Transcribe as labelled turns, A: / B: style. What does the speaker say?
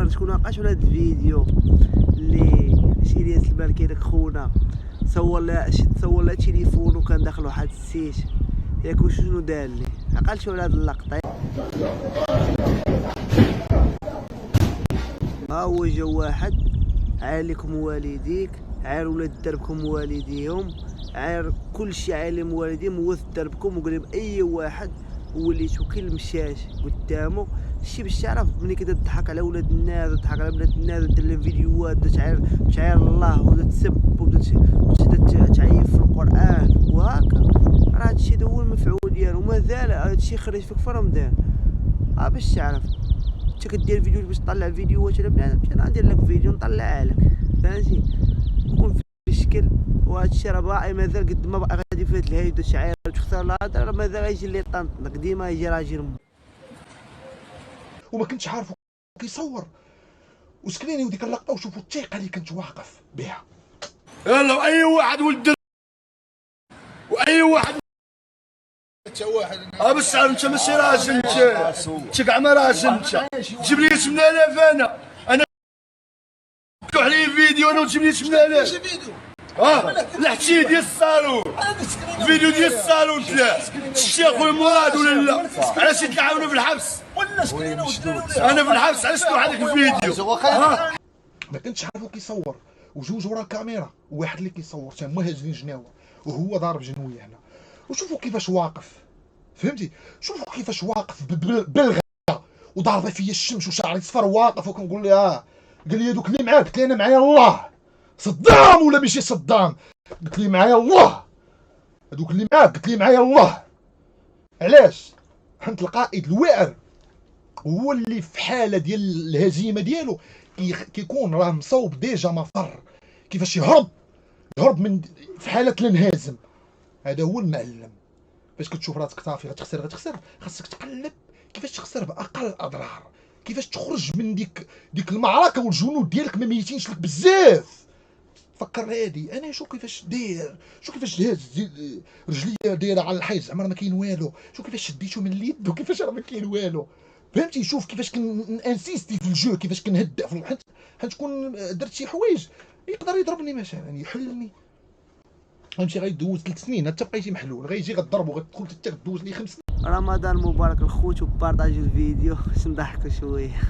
A: الاخوان شكون واقعش ولا هاد الفيديو اللي الياس المالكي داك خونا صور لها تليفون وكان داخل واحد السيت ياك شنو دار ليه عقلتي ولا هاد اللقطه. ها هو جا واحد عاير لكم والديك، عاير ولاد دربكم والديهم، عاير كلشي عالم والديهم، موث دربكم وقال لهم اي واحد وليتو كي المشاش قدامه شي باش تعرف ملي كدا تضحك على ولاد الناس وتضحك على بنات الناس ودير لهم فيديوهات تعاير الله وبدا تسب وبدا تعيب في القران وهكا، راه هادشي هو المفعول ديالو ومازال هادشي خرج فيك في رمضان. باش تعرف انت كدير فيديو باش تطلع فيديوهات على بنادم، انا ندير لك فيديو نطلعها لك فهمتي يكون في شكل. وهادشي راه باقي مازال قد ما باقي غادي في هاد الهايده شعير تختار الهضره راه مازال غيجي اللي طنطنك ديما يجي راجل
B: وما كنتش عارفو كيصور وسكنيني وديك اللقطه وشوفوا الثقه اللي كنت واقف بها.
C: يلا اي واحد ولد واي واحد
D: حتى واحد
C: بس انت ماشي راجل، انت كاع ما راجل، انت تجيب لي 8000 انا مفتوح لي فيديو انا وتجيب لي 8000
D: فيديو
C: لحتي ديال الصالون فيديو ديال الصالون تلا شتي اخويا مراد ولا لا؟ علاش تلعبنا في الحبس
D: ولا سكرينه
C: انا في الحبس علاش تروح هذاك الفيديو؟
B: ما كنتش عارفو كيصور وجوج ورا الكاميرا وواحد اللي كيصور تما هازين جناوه وهو ضارب جنويه هنا. وشوفوا كيفاش واقف فهمتي، شوفوا كيفاش واقف بالغا وضاربه فيا الشمس وشعري صفر واقف وكنقول لها قال لي هذوك اللي معاك، قلت لي انا معايا الله صدام ولا ماشي صدام، قلت لي معايا الله هذوك اللي معاك، قلت لي معايا الله. علاش؟ حنت القائد الواعر هو اللي في حاله ديال الهزيمه ديالو كيكون راه مصوب ديجا مفر كيفاش يهرب من في حاله الانهزام. هذا هو المعلم. فاش كتشوف راسك صافي غتخسر خاصك تقلب كيفاش تخسر باقل الاضرار، كيفاش تخرج من ديك المعركه والجنود ديالك ما ميتينش لك بزاف. فكر هادي انا شوف كيفاش داير، شوف كيفاش داز رجليا دايره على الحيط زعما ما كاين والو، شوف كيفاش شديتو من اليد وكيفاش راه ما كاين والو فهمتي. شوف كيفاش كنانسيستي في الجو، كيفاش كنهدأ في الحيط حيت كون درت شي حوايج يقدر يضربني مثلا يحلني فهمتي. غيدوز 3 سنين حتى بقيتي محلول، غيجي غضربو غتدخل حتى غدوز لي 5 سنين.
A: رمضان مبارك الخوت وبارطاجيو الفيديو باش نضحكوا شويه.